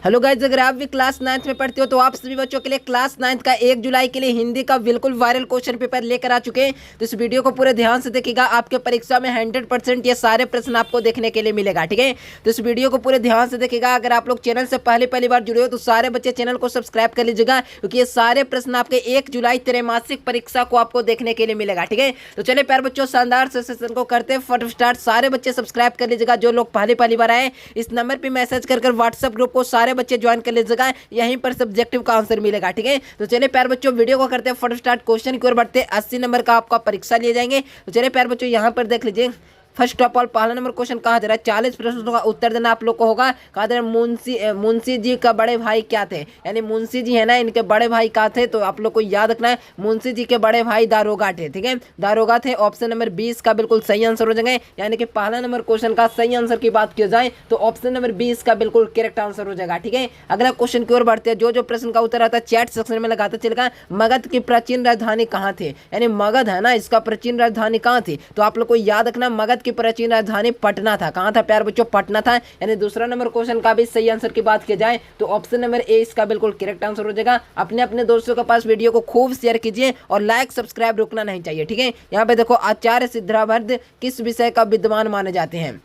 Hello guys, अगर आप भी क्लास 9th में पढ़ते हो तो आप सभी बच्चों के लिए क्लास 9th का 1 जुलाई के लिए हिंदी का बिल्कुल वायरल क्वेश्चन पेपर लेकर आ चुके हैं। तो इस वीडियो को पूरे ध्यान से देखिएगा, आपके परीक्षा में 100% ये सारे प्रश्न आपको देखने के लिए मिलेगा। ठीक है, तो इस वीडियो को पूरे ध्यान से देखिएगा। अगर आप लोग चैनल से पहली बार जुड़े हो तो सारे बच्चे चैनल को सब्सक्राइब कर लीजिएगा, क्योंकि ये सारे प्रश्न आपके 1 जुलाई त्रैमासिक परीक्षा को आपको देखने के लिए मिलेगा। ठीक है, तो चलिए प्यारे बच्चों, शानदार से सेशन को करते हैं फटाफट स्टार्ट। सारे बच्चे सब्सक्राइब कर लीजिएगा। जो लोग पहली बार आए, इस नंबर पर मैसेज कर व्हाट्सएप ग्रुप को सारे बच्चे ज्वाइन कर लीजिएगा। यहीं पर सब्जेक्टिव का आंसर मिलेगा। ठीक है, तो चलिए प्यारे बच्चों, वीडियो को करते हैं फटाफट स्टार्ट। क्वेश्चन की ओर बढ़ते हैं। 80 नंबर का आपका परीक्षा लिए जाएंगे। तो चलिए प्यारे बच्चों, यहाँ पर देख लीजिए। फर्स्ट ऑफ ऑल पहला नंबर क्वेश्चन कहा जा रहा है। 40 प्रश्नों का उत्तर देना आप लोग को होगा। कहा जा रहा है मुंशी जी का बड़े भाई क्या थे, यानी मुंशी जी है ना, इनके बड़े भाई क्या थे, तो आप लोग को याद रखना है मुंशी जी के बड़े भाई दारोगा थे। ठीक है, दारोगा थे। ऑप्शन नंबर 20 का बिल्कुल सही आंसर हो जाएगा। यानी कि पहला नंबर क्वेश्चन का सही आंसर की बात की जाए तो ऑप्शन नंबर 20 का बिल्कुल करेक्ट आंसर हो जाएगा। ठीक है, अगला क्वेश्चन की ओर बढ़ते हैं। जो प्रश्न का उत्तर आता है चैट सेक्शन में लगाते चलेगा। मगध की प्राचीन राजधानी कहाँ थी, यानी मगध है ना, इसका प्राचीन राजधानी कहाँ थी, तो आप लोग को याद रखना मगध की प्राचीन राजधानी पटना था। कहां था प्यारे बच्चों, पटना था। यानी दूसरा नंबर क्वेश्चन का भी सही आंसर की बात की जाए तो ऑप्शन नंबर ए इसका बिल्कुल करेक्ट आंसर हो जाएगा। अपने दोस्तों के पास वीडियो को खूब शेयर कीजिए और लाइक सब्सक्राइब रुकना नहीं चाहिए। ठीक है, यहाँ पे देखो, आचार्य सिद्धार्थ किस विषय का विद्वान माने जाते हैं,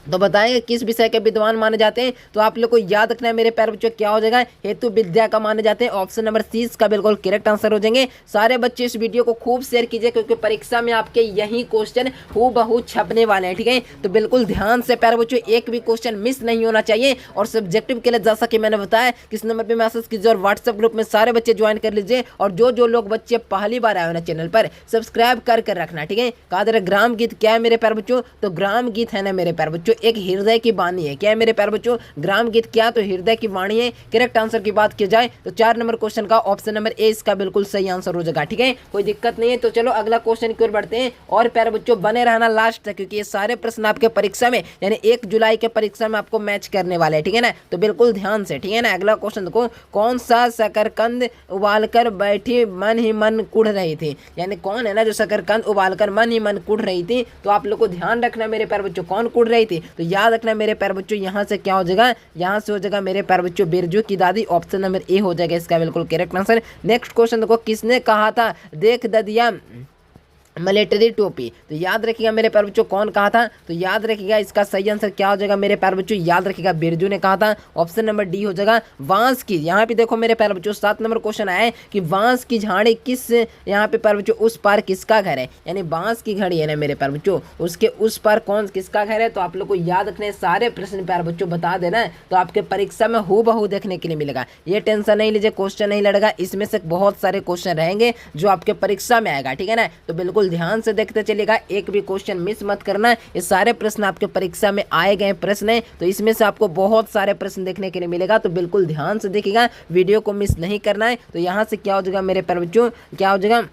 तो बताएंगे किस विषय के विद्वान माने जाते हैं। तो आप लोग को याद रखना है मेरे प्यारे बच्चों, क्या हो जाएगा, हेतु विद्या का माने जाते हैं। ऑप्शन नंबर 30 का बिल्कुल करेक्ट आंसर हो जाएंगे। सारे बच्चे इस वीडियो को खूब शेयर कीजिए, क्योंकि परीक्षा में आपके यही क्वेश्चन हूबहू छपने वाले हैं। ठीक है, तो बिल्कुल ध्यान से प्यारे बच्चों, एक भी क्वेश्चन मिस नहीं होना चाहिए। और सब्जेक्टिव के लिए जैसा कि मैंने बताया, किस नंबर पर मैसेज कीजिए और व्हाट्सएप ग्रुप में सारे बच्चे ज्वाइन कर लीजिए। और जो लोग बच्चे पहली बार आए हो ना चैनल पर, सब्सक्राइब कर रखना। ठीक है, कहा जा रहा है ग्राम गीत क्या है मेरे प्यारे बच्चों, तो ग्राम गीत है ना मेरे प्यारे बच्चों, एक हृदय की वाणी है। क्या है मेरे प्यारे बच्चों, ग्राम गीत क्या, तो हृदय की वाणी है। करेक्ट आंसर की बात की जाए तो 4 नंबर क्वेश्चन का ऑप्शन नंबर ए इसका बिल्कुल सही आंसर हो जाएगा। ठीक है, कोई दिक्कत नहीं है। तो चलो अगला क्वेश्चन की ओर बढ़ते हैं। और प्यारे बच्चों, बने रहना लास्ट तक, क्योंकि ये सारे प्रश्न आपके परीक्षा में यानी 1 जुलाई के परीक्षा में आपको मैच करने वाले हैं। ठीक है ना, तो बिल्कुल ध्यान से। ठीक है ना, अगला क्वेश्चन देखो, कौन सा शकरकंद उबालकर बैठी मन ही मन कुढ़ रही थी, यानी कौन है ना जो शकरकंद उबालकर मन ही मन कुढ़ रही थी। तो आप लोग को ध्यान रखना मेरे प्यारे बच्चों, कौन कुढ़ रही थी, तो याद रखना मेरे प्यारे बच्चों, यहाँ से क्या हो जाएगा, यहाँ से हो जाएगा मेरे प्यारे बच्चों बिरजू की दादी। ऑप्शन नंबर ए हो जाएगा इसका बिल्कुल करेक्ट आंसर। नेक्स्ट क्वेश्चन देखो, किसने कहा था देख ददिया मिलिट्री टोपी, तो याद रखिएगा मेरे प्यारे बच्चों, कौन कहा था, तो याद रखिएगा इसका सही आंसर क्या हो जाएगा मेरे प्यारे बच्चों, याद रखिएगा बिरजू ने कहा था। ऑप्शन नंबर डी हो जाएगा बांस की। यहाँ पे देखो मेरे प्यारे बच्चों, 7 नंबर क्वेश्चन आया है कि बांस की झाड़ी किस, यहाँ पे प्यारे बच्चों उस पार किसका घर है, यानी बांस की घड़ी है ना मेरे प्यारे बच्चों, उसके उस पार कौन किसका घर है। तो आप लोग को याद रखने सारे प्रश्न प्यारे बच्चों बता देना, तो आपके परीक्षा में हूबहू देखने के लिए मिलेगा। ये टेंशन नहीं लीजिए, क्वेश्चन नहीं लड़ेगा, इसमें से बहुत सारे क्वेश्चन रहेंगे जो आपके परीक्षा में आएगा। ठीक है ना, तो बिल्कुल ध्यान से देखते चलेगा, एक भी क्वेश्चन मिस मत करना। ये सारे प्रश्न आपके परीक्षा में आए गए प्रश्न हैं, तो इसमें से आपको बहुत सारे प्रश्न देखने के लिए मिलेगा। तो बिल्कुल ध्यान से देखिएगा, वीडियो को मिस नहीं करना है। तो यहाँ से क्या हो जाएगा मेरे प्यारे बच्चों, क्या हो जाएगा,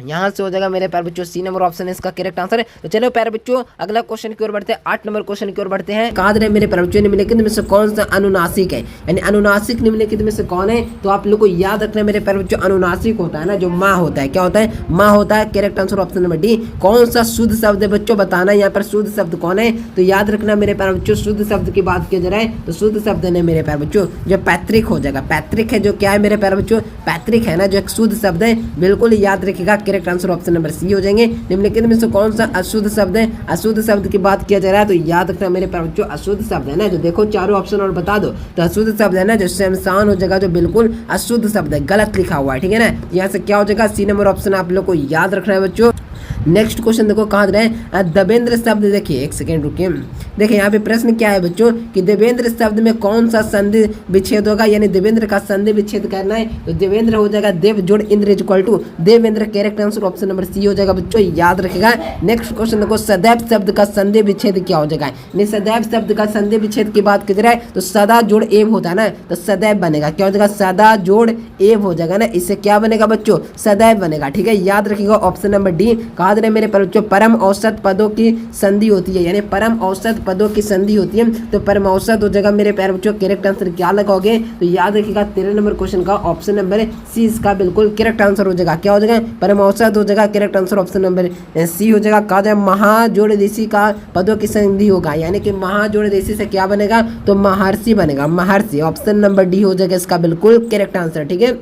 यहाँ से हो जाएगा मेरे प्यारे बच्चों सी नंबर ऑप्शन है इसका करेक्ट आंसर है। तो चलो प्यारे बच्चों, अगला क्वेश्चन की ओर बढ़ते हैं। 8 नंबर क्वेश्चन की ओर बढ़ते हैं। कहा रहे मेरे प्यारे बच्चों, निम्नलिखित में से कौन सा अनुनासिक है, यानी अनुनासिक निम्नलिखित में से कौन है। तो आप लोग को याद रखना मेरे प्यारे बच्चों, अनुनासिक होता है ना जो माँ होता है, क्या होता है, माँ होता है। Correct answer option number D. कौन सा शुद्ध शब्द है बच्चों, बताना यहाँ पर शुद्ध शब्द कौन है। तो याद रखना मेरे प्यारे बच्चों, शुद्ध शब्द की बात की जाए तो शुद्ध शब्द है मेरे प्यारे बच्चों जो पैतृक हो जाएगा। पैतृक है जो क्या है मेरे प्यारे बच्चों, पैतृक है ना जो एक शुद्ध शब्द है, बिल्कुल याद रखिएगा। Correct answer option number C हो जाएंगे। निम्नलिखित में से कौन सा अशुद्ध शब्द है, अशुद्ध शब्द की बात किया जा रहा है। तो याद रखना मेरे प्यारे बच्चों, अशुद्ध शब्द है ना जो, देखो चारों ऑप्शन और बता दो, तो अशुद्ध शब्द है ना जो शमशान हो जाएगा, जो बिल्कुल अशुद्ध शब्द है, गलत लिखा हुआ है। ठीक है ना, यहाँ से क्या हो जाएगा, सी नंबर ऑप्शन आप लोग को याद रखना है बच्चों। नेक्स्ट क्वेश्चन देखो, कहा रहे देवेंद्र शब्द, देखिए एक सेकेंड रुकिए, देखिए यहाँ पे प्रश्न क्या है बच्चों कि देवेंद्र शब्द में कौन सा संधि विच्छेद होगा, यानी देवेंद्र का संधि विच्छेद करना है। तो देवेंद्र हो जाएगा देव जोड़ इंद्र इज इक्वल टू देवेंद्र। Correct answer option number C हो जाएगा बच्चों, याद रखेगा। नेक्स्ट क्वेश्चन देखो, सदैव शब्द का संधि विच्छेद क्या हो जाएगा, यानी सदैव शब्द का संधि विच्छेद की बात की जाए तो सदा जोड़ एव होता है ना, तो सदैव बनेगा, क्या हो जाएगा, सदा जोड़ एव हो जाएगा ना, इससे क्या बनेगा बच्चों, सदैव बनेगा। ठीक है, याद रखिएगा ऑप्शन नंबर डी। कहा याद रहे मेरे बच्चों परम औसत पदों की संधि होती है, यानी परम औसत पदों की संधि होती है। तो परम औसत हो जाएगा मेरे प्यारे बच्चों, करेक्ट आंसर क्या लगाओगे तो याद रखिएगा 13 नंबर क्वेश्चन का ऑप्शन नंबर सी इसका बिल्कुल करेक्ट आंसर हो जाएगा। क्या हो जाएगा परम औसत हो जाएगा, correct answer option number C हो जाएगा। कहा जाए महाजोड़ देशी का पदों की संधि होगा, यानी कि महाजोड़ देशी से क्या बनेगा तो महर्षि बनेगा, महर्षि। ऑप्शन नंबर डी हो जाएगा इसका बिल्कुल करेक्ट आंसर। ठीक है,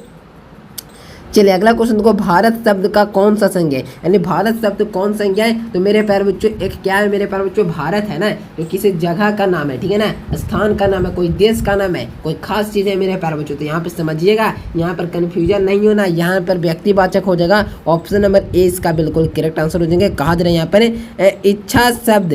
चलिए अगला क्वेश्चन देखो, भारत शब्द का कौन सा संज्ञा है, यानी भारत शब्द कौन संज्ञा है तो मेरे प्यारे बच्चों एक क्या है मेरे प्यारे बच्चों, भारत है ना तो किसी जगह का नाम है, ठीक है ना, स्थान का नाम है, कोई देश का नाम है, कोई खास चीज़ है मेरे प्यारे बच्चों। तो यहाँ पे समझिएगा, यहाँ पर कन्फ्यूजन नहीं होना, यहाँ पर व्यक्तिवाचक हो जाएगा। ऑप्शन नंबर ए इसका बिल्कुल करेक्ट आंसर हो जाएंगे। कहा जा रहा है यहाँ पर इच्छा शब्द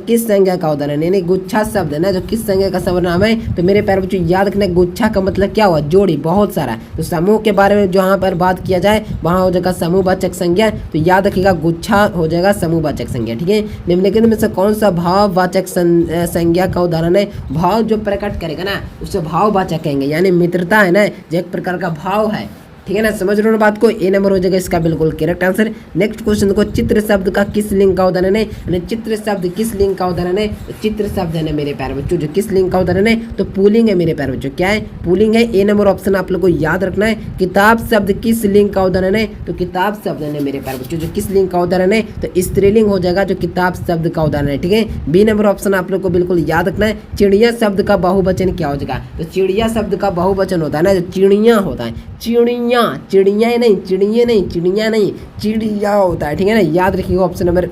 किस संज्ञा का उदाहरण, यानी गुच्छा शब्द है ना जो किस संज्ञा का सर्वनाम है तो मेरे प्यारे बच्चों याद रखना, गुच्छा का मतलब क्या हुआ जोड़ी, बहुत सारा। तो समूह के बारे में जहाँ पर बात किया जाए वहां हो जाएगा समूहवाचक संज्ञा, तो याद रखिएगा गुच्छा हो जाएगा समूहवाचक संज्ञा। ठीक है, निम्नलिखित में से कौन सा भाववाचक संज्ञा का उदाहरण है, भाव जो प्रकट करेगा ना उसे भाववाचक कहेंगे, यानी मित्रता है ना जो एक प्रकार का भाव है, ठीक है ना, समझ रहे हो बात को, ए नंबर हो जाएगा इसका बिल्कुल करेक्ट आंसर। नेक्स्ट क्वेश्चन देखो, चित्र शब्द का किस लिंग का उदाहरण है, यानी चित्र शब्द किस लिंग का उदाहरण है तो चित्र शब्द है ना मेरे प्यारे बच्चों जो किस लिंग का उदाहरण है तो पुल्लिंग है मेरे प्यारे बच्चों, क्या है पुल्लिंग है। ए नंबर ऑप्शन आप लोग को याद रखना है। किताब शब्द किस लिंग का उदाहरण है तो किताब शब्द है मेरे प्यारे बच्चों जो किस लिंग का उदाहरण है तो स्त्रीलिंग हो जाएगा जो किताब शब्द का उदाहरण है। ठीक है, बी नंबर ऑप्शन आप लोग को बिल्कुल याद रखना है। चिड़िया शब्द का बहुवचन क्या हो जाएगा तो चिड़िया शब्द का बहुवचन होता है ना जो चिड़िया होता है, चिड़िया, चिड़िया नहीं, चिड़िया नहीं, चिड़िया नहीं, चिड़िया होता है। ठीक है ना, याद रखिएगा ऑप्शन नंबर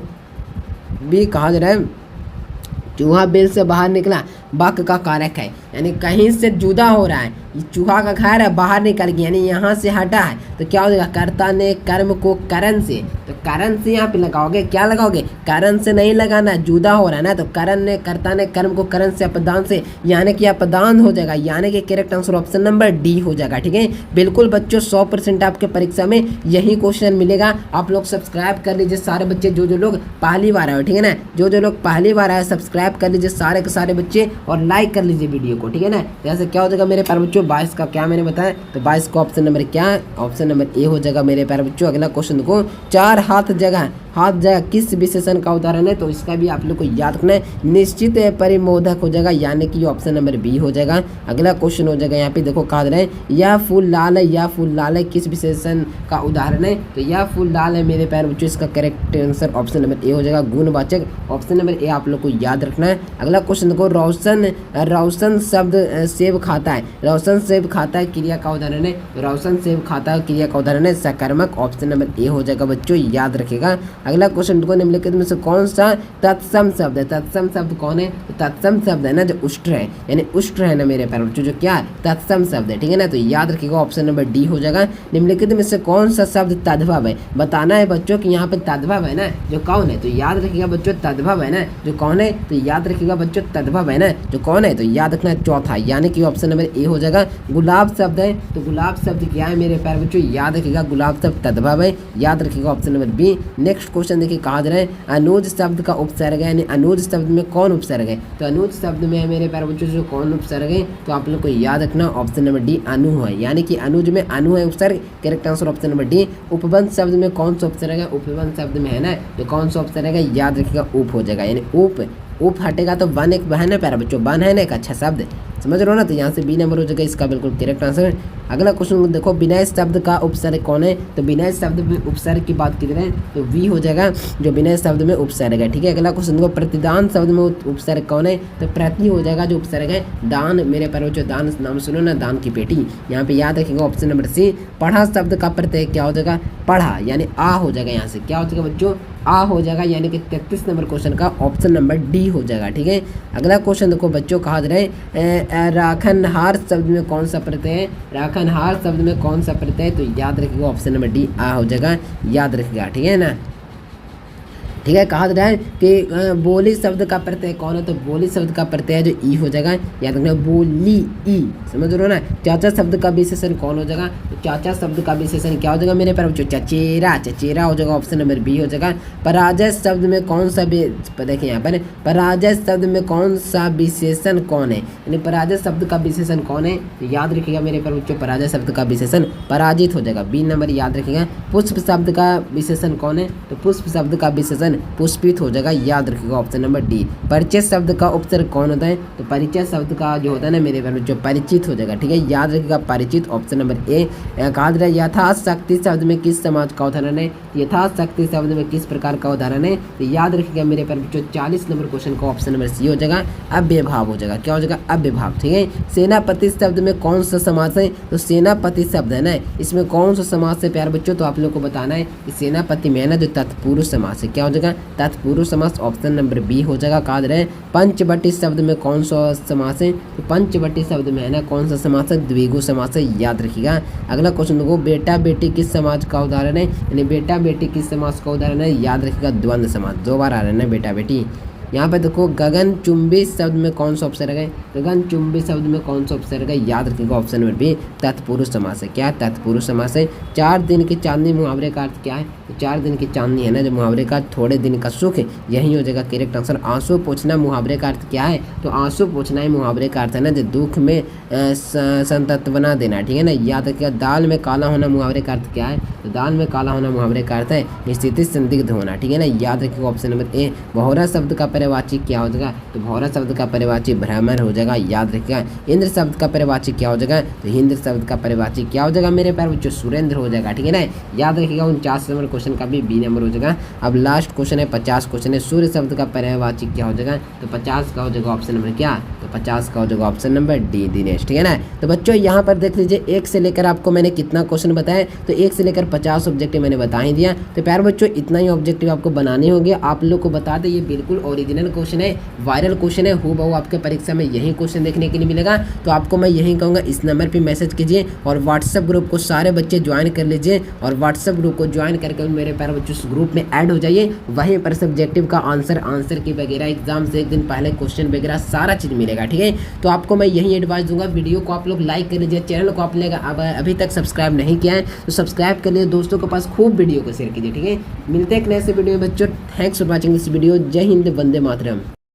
बी। कहा जा रहा है चूहा बिल से बाहर निकला, बक का कारक है, यानी कहीं से जुदा हो रहा है, चूहा का घर है बाहर निकल गया यानी यहाँ से हटा है तो क्या हो जाएगा कर्ता ने कर्म को करण से, तो करण से यहाँ पे लगाओगे, क्या लगाओगे करण से नहीं लगाना, जुदा हो रहा है ना तो करण ने कर्ता ने कर्म को करण से अपदान से, यानी कि अपदान हो जाएगा, यानी कि correct answer option number D हो जाएगा। ठीक है, बिल्कुल बच्चों 100% आपके परीक्षा में यही क्वेश्चन मिलेगा। आप लोग सब्सक्राइब कर लीजिए सारे बच्चे, जो लोग पहली बार आए, ठीक है ना, जो लोग पहली बार आए सब्सक्राइब कर लीजिए सारे के सारे बच्चे और लाइक कर लीजिए वीडियो को, ठीक है ना। जैसे क्या हो जाएगा मेरे प्यारे बच्चों 22 का क्या मैंने बताया तो 22 का ऑप्शन नंबर क्या है, ऑप्शन नंबर ए हो जाएगा मेरे प्यारे बच्चों। अगला क्वेश्चन देखो, चार हाथ जगह किस विशेषण का उदाहरण है तो इसका भी आप लोग को याद रखना है, निश्चित परिमोधक हो जाएगा, यानी कि ऑप्शन नंबर बी हो जाएगा। अगला क्वेश्चन हो जाएगा यहाँ पे देखो, कहा रहे हैं यह फूल लाल है, यह फूल लाल है किस विशेषण का उदाहरण है तो यह फूल लाल है मेरे प्यारे बच्चों, इसका correct answer option number A हो जाएगा, गुणवाचक। ऑप्शन नंबर ए आप लोग को याद रखना है। अगला क्वेश्चन देखो, रोशन शब्द सेब खाता है, रोशन सेब खाता है क्रिया का उदाहरण है, रोशन सेब खाता है क्रिया का उदाहरण है सकर्मक, ऑप्शन नंबर ए हो जाएगा बच्चों, याद रखेगा। अगला क्वेश्चन देखो, निम्नलिखित में से कौन सा तत्सम शब्द है, तत्सम शब्द कौन है तो तत्सम शब्द है ना जो उष्ट्र है, यानी उष्ट्र है ना मेरे प्यारे बच्चों जो क्या तत्सम शब्द है, ठीक है ना, तो याद रखिएगा ऑप्शन नंबर डी हो जाएगा। निम्नलिखित में से कौन सा शब्द तद्भव है, बताना है बच्चों कि यहाँ पे तद्भव है ना जो कौन है तो याद रखिएगा बच्चों तद्भव है ना जो कौन है तो याद रखिएगा बच्चों तद्भव है ना जो कौन है तो याद रखना है चौथा, यानी कि ऑप्शन नंबर ए हो जाएगा। गुलाब शब्द है तो गुलाब शब्द क्या है मेरे प्यारे बच्चों, याद रखिएगा गुलाब शब्द तद्भव है, याद रखिएगा option number B. Next question देखिए, कहा जा रहा है अनुज शब्द का उपसर्ग है, यानी अनुज शब्द में कौन उपसर्ग है तो अनुज शब्द में है मेरे प्यारे बच्चों जो कौन उपसर्ग है तो आप लोग को याद रखना ऑप्शन नंबर डी अनु है, यानी कि अनुज में अनु है उपसर्ग, correct answer option number D. उपबंध शब्द में कौन सा उपसर्ग है, उपबंध शब्द में है ना तो कौन सा उपसर्ग है, याद रखिएगा उप हो जाएगा, यानी उप हटेगा तो वन एक है ना प्यारे बच्चों, वन है ना एक अच्छा शब्द, समझ रहे हो ना, तो यहाँ से बी नंबर हो जाएगा इसका बिल्कुल करेक्ट आंसर। अगला क्वेश्चन देखो, विनय शब्द का उपसर्ग कौन है तो विनय शब्द में उपसर्ग की बात कर रहे हैं तो वी हो जाएगा जो विनय शब्द में उपसर्ग है, ठीक है। अगला क्वेश्चन देखो, प्रतिदान शब्द में उपसर्ग कौन है तो प्रति हो जाएगा जो उपसर्ग है, दान मेरे प्यारे बच्चों, दान नाम सुनो ना, दान की पेटी, यहाँ पे याद रखेंगे ऑप्शन नंबर सी। पढ़ा शब्द का प्रत्यय क्या हो जाएगा, पढ़ा, यानी आ हो जाएगा, यहाँ से क्या हो जाएगा बच्चों आ हो जाएगा, यानी कि 33 नंबर क्वेश्चन का ऑप्शन नंबर डी हो जाएगा, ठीक है। अगला क्वेश्चन देखो बच्चों, कहा जा रहा है राखनहार शब्द में कौन सा प्रत्यय है, राखनहार शब्द में कौन सा प्रत्यय है तो याद रखिएगा ऑप्शन नंबर डी आ हो जाएगा, याद रखिएगा, ठीक है ना। ठीक है। कहा जा रहा है कि बोली शब्द का प्रत्यय कौन है, तो बोली शब्द का प्रत्यय जो ई हो जाएगा, याद रखना बोली ई, समझ रहे हो ना। चाचा शब्द का विशेषण कौन हो जाएगा, तो चाचा शब्द का विशेषण क्या हो जाएगा मेरे प्यारे बच्चों, चचेरा, चचेरा हो जाएगा, ऑप्शन नंबर बी हो जाएगा। पराजय शब्द में कौन सा, देखिए यहाँ पर पराजय शब्द में कौन सा विशेषण कौन है, यानी पराजय शब्द का विशेषण कौन है, तो याद रखिएगा मेरे प्यारे बच्चों पराजय शब्द का विशेषण पराजित हो जाएगा, बी नंबर याद रखिएगा। पुष्प शब्द का विशेषण कौन है, तो पुष्प शब्द का विशेषण पुष्पित हो जाएगा, याद रखिएगा ऑप्शन नंबर डी। परिचय शब्द का उपसर्ग कौन होता है, तो परिचय शब्द का जो होता है ना मेरे प्यारे बच्चों परिचित हो जाएगा, ठीक है, याद रखिएगा परिचित, ऑप्शन नंबर ए। कहा जा रहा है यथाशक्ति शब्द में किस समाज का उदाहरण है, यथाशक्ति शब्द में किस प्रकार का उदाहरण है, तो याद रखिएगा मेरे प्यारे बच्चों 40 नंबर क्वेश्चन का ऑप्शन नंबर सी हो जाएगा, अव्ययभाव हो जाएगा, क्या हो जाएगा अव्ययभाव, ठीक है। सेनापति शब्द में कौन सा समास है, तो सेनापति शब्द है ना, इसमें कौन सा समास है प्यारे बच्चों, तो आप लोग को बताना है कि सेनापति में है ना जो तत्पुरुष समास है, क्या हो जाएगा तत्पुरुष समास, ऑप्शन नंबर बी हो जाएगा। कहा जा रहा है पंचवटी शब्द में कौन सा समास है, तो पंचवटी शब्द में है ना कौन सा समास है, द्विगु समास है, याद रखिएगा। अगला क्वेश्चन देखो बेटा बेटी किस समाज का उदाहरण है, यानी बेटा बेटी किस समाज का उदाहरण है, याद रखिएगा द्वंद्व समास, दो बार आ रहा है ना बेटा बेटी। यहाँ पे देखो गगनचुंबी शब्द में कौन सा उपसर्ग है, गगनचुंबी शब्द में कौन सा उपसर्ग है, याद रखिएगा ऑप्शन नंबर बी तत्पुरुष समास है, क्या तत्पुरुष समास है। 4 दिन की चांदनी मुहावरे का अर्थ क्या है, तो 4 दिन की चांदनी है ना जो मुहावरे का थोड़े दिन का सुख है, यही हो जाएगा करेक्ट आंसर। आंसू पोंछना मुहावरे का अर्थ क्या है, तो आंसू पोंछना ही मुहावरे का अर्थ है ना जो दुख में संतत्वना देना, ठीक है ना, याद रखिएगा। दाल में काला होना मुहावरे का अर्थ क्या है, तो दाल में काला होना मुहावरे का अर्थ है स्थिति संदिग्ध होना, ठीक है ना, याद रखिएगा ऑप्शन नंबर ए। बहुरा शब्द का पर्यायवाची क्या हो जाएगा, तो बहुरा शब्द का पर्यायवाची भ्रमर हो जाएगा, याद रखिएगा। इंद्र शब्द का पर्यायवाची क्या हो जाएगा, तो इंद्र शब्द का पर्यायवाची क्या हो जाएगा मेरे प्यारे बच्चों सुरेंद्र हो जाएगा, ठीक है ना, याद रखिएगा। 49 नंबर क्वेश्चन का भी बी नंबर हो जाएगा। अब लास्ट क्वेश्चन है 50 क्वेश्चन है, सूर्य शब्द का पर्यायवाची क्या हो जाएगा, तो 50 का हो जाएगा ऑप्शन नंबर क्या, तो 50 का हो जाएगा ऑप्शन नंबर डी दिनेश, ठीक है ना। तो बच्चों यहाँ पर देख लीजिए 1 से लेकर आपको मैंने कितना क्वेश्चन बताया, तो 1 से लेकर 50 ऑब्जेक्टिव मैंने बता ही दिया। तो प्यारे बच्चों इतना ही ऑब्जेक्टिव आपको बनाने होंगे, आप लोग को बता दें ये बिल्कुल ओरिजिनल क्वेश्चन है, वायरल क्वेश्चन है, हूबहू आपके परीक्षा में यही क्वेश्चन देखने के लिए मिलेगा। तो आपको मैं यही कहूँगा इस नंबर पर मैसेज कीजिए और व्हाट्सएप ग्रुप को सारे बच्चे ज्वाइन कर लीजिए, और व्हाट्सएप ग्रुप को ज्वाइन करके मेरे प्यारे बच्चों उस ग्रुप में ऐड हो जाइए, वहीं पर सब्जेक्टिव का आंसर की वगैरह एग्जाम से एक दिन पहले क्वेश्चन वगैरह सारा चीज़ मिलेगा, ठीक है। तो आपको मैं यही एडवाइस दूंगा, वीडियो को आप लोग लाइक कर लीजिए, चैनल को आप लोग अभी तक सब्सक्राइब नहीं किया है तो सब्सक्राइब कर लीजिए, दोस्तों के पास खूब वीडियो को शेयर कीजिए, ठीक है। मिलते हैं एक नए से वीडियो में बच्चों, thanks for watching this video, जय हिंद, वंदे मातरम।